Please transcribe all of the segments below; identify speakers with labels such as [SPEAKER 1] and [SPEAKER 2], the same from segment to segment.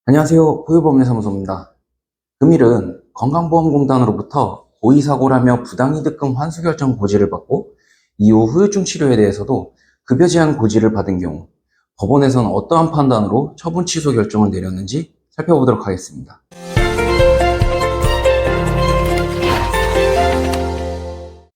[SPEAKER 1] 안녕하세요. 보유법률사무소입니다. 금일은 건강보험공단으로부터 고의사고라며 부당이득금 환수결정 고지를 받고 이후 후유증 치료에 대해서도 급여 제한 고지를 받은 경우 법원에서는 어떠한 판단으로 처분 취소 결정을 내렸는지 살펴보도록 하겠습니다.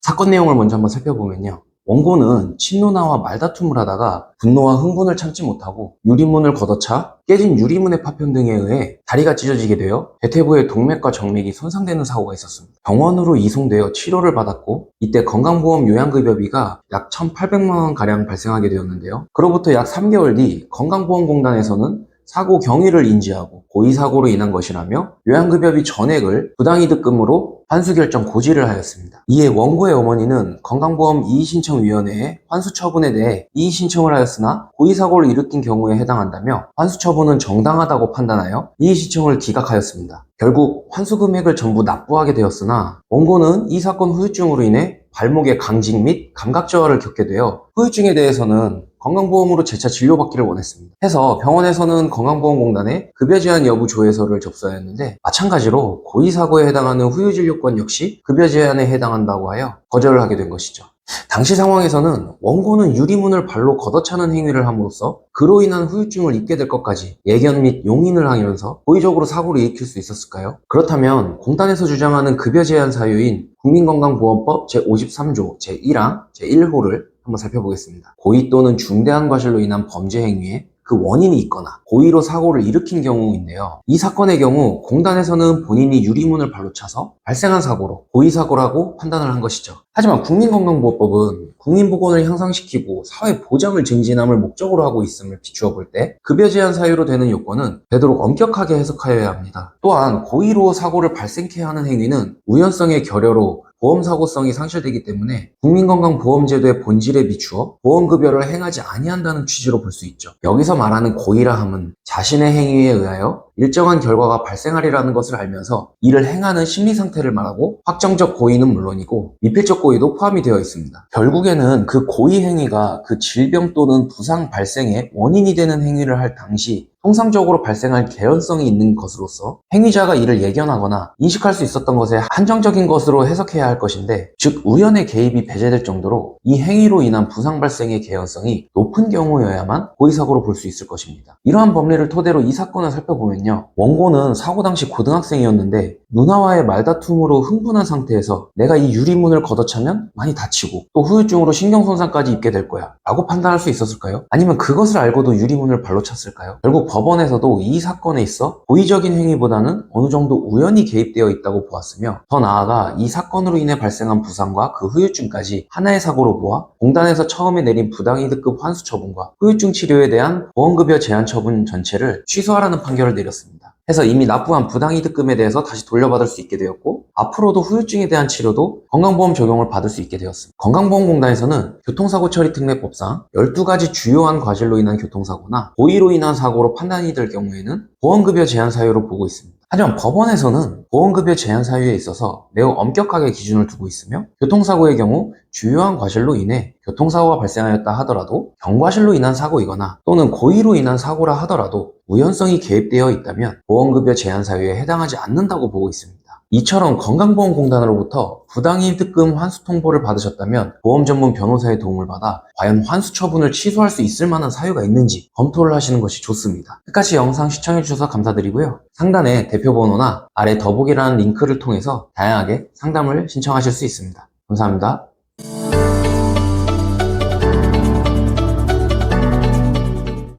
[SPEAKER 1] 사건 내용을 먼저 한번 살펴보면요. 원고는 친누나와 말다툼을 하다가 분노와 흥분을 참지 못하고 유리문을 걷어차 깨진 유리문의 파편 등에 의해 다리가 찢어지게 되어 대퇴부의 동맥과 정맥이 손상되는 사고가 있었습니다. 병원으로 이송되어 치료를 받았고 이때 건강보험 요양급여비가 약 1,800만 원가량 발생하게 되었는데요. 그로부터 약 3개월 뒤 건강보험공단에서는 사고 경위를 인지하고 고의사고로 인한 것이라며 요양급여비 전액을 부당이득금으로 환수결정 고지를 하였습니다. 이에 원고의 어머니는 건강보험 이의신청위원회에 환수처분에 대해 이의신청을 하였으나 고의사고를 일으킨 경우에 해당한다며 환수처분은 정당하다고 판단하여 이의신청을 기각하였습니다. 결국 환수금액을 전부 납부하게 되었으나 원고는 이 사건 후유증으로 인해 발목의 강직 및 감각저하를 겪게 되어 후유증에 대해서는 건강보험으로 재차 진료받기를 원했습니다. 해서 병원에서는 건강보험공단에 급여 제한 여부 조회서를 접수하였는데 마찬가지로 고의사고에 해당하는 후유진료권 역시 급여 제한에 해당한다고 하여 거절을 하게 된 것이죠. 당시 상황에서는 원고는 유리문을 발로 걷어차는 행위를 함으로써 그로 인한 후유증을 입게 될 것까지 예견 및 용인을 하면서 고의적으로 사고를 일으킬 수 있었을까요? 그렇다면 공단에서 주장하는 급여 제한 사유인 국민건강보험법 제53조 제1항 제1호를 한번 살펴보겠습니다. 고의 또는 중대한 과실로 인한 범죄 행위에 그 원인이 있거나 고의로 사고를 일으킨 경우인데요. 이 사건의 경우 공단에서는 본인이 유리문을 발로 차서 발생한 사고로 고의사고라고 판단을 한 것이죠. 하지만 국민건강보호법은 국민보건을 향상시키고 사회 보장을 증진함을 목적으로 하고 있음을 비추어 볼 때 급여 제한 사유로 되는 요건은 되도록 엄격하게 해석하여야 합니다. 또한 고의로 사고를 발생케 하는 행위는 우연성의 결여로 보험사고성이 상실되기 때문에 국민건강보험제도의 본질에 비추어 보험급여를 행하지 아니한다는 취지로 볼 수 있죠. 여기서 말하는 고의라 함은 자신의 행위에 의하여 일정한 결과가 발생하리라는 것을 알면서 이를 행하는 심리 상태를 말하고 확정적 고의는 물론이고 미필적 고의도 포함이 되어 있습니다. 결국에는 그 고의 행위가 그 질병 또는 부상 발생의 원인이 되는 행위를 할 당시 통상적으로 발생할 개연성이 있는 것으로서 행위자가 이를 예견하거나 인식할 수 있었던 것에 한정적인 것으로 해석해야 할 것인데, 즉 우연의 개입이 배제될 정도로 이 행위로 인한 부상 발생의 개연성이 높은 경우여야만 고의사고로 볼 수 있을 것입니다. 이러한 법리를 토대로 이 사건을 살펴보면요, 원고는 사고 당시 고등학생이었는데 누나와의 말다툼으로 흥분한 상태에서 내가 이 유리문을 걷어차면 많이 다치고 또 후유증으로 신경손상까지 입게 될 거야 라고 판단할 수 있었을까요? 아니면 그것을 알고도 유리문을 발로 찼을까요? 결국 법원에서도 이 사건에 있어 고의적인 행위보다는 어느 정도 우연히 개입되어 있다고 보았으며, 더 나아가 이 사건으로 인해 발생한 부상과 그 후유증까지 하나의 사고로 보아 공단에서 처음에 내린 부당이득금 환수 처분과 후유증 치료에 대한 보험급여 제한 처분 전체를 취소하라는 판결을 내렸습니다. 해서 이미 납부한 부당이득금에 대해서 다시 돌려받을 수 있게 되었고, 앞으로도 후유증에 대한 치료도 건강보험 적용을 받을 수 있게 되었습니다. 건강보험공단에서는 교통사고 처리 특례법상 12가지 주요한 과실로 인한 교통사고나 고의로 인한 사고로 판단이 될 경우에는 보험급여 제한 사유로 보고 있습니다. 하지만 법원에서는 보험급여 제한 사유에 있어서 매우 엄격하게 기준을 두고 있으며, 교통사고의 경우 주요한 과실로 인해 교통사고가 발생하였다 하더라도 경과실로 인한 사고이거나 또는 고의로 인한 사고라 하더라도 우연성이 개입되어 있다면 보험급여 제한 사유에 해당하지 않는다고 보고 있습니다. 이처럼 건강보험공단으로부터 부당이득금 환수 통보를 받으셨다면 보험 전문 변호사의 도움을 받아 과연 환수 처분을 취소할 수 있을 만한 사유가 있는지 검토를 하시는 것이 좋습니다. 끝까지 영상 시청해주셔서 감사드리고요. 상단에 대표번호나 아래 더보기라는 링크를 통해서 다양하게 상담을 신청하실 수 있습니다. 감사합니다.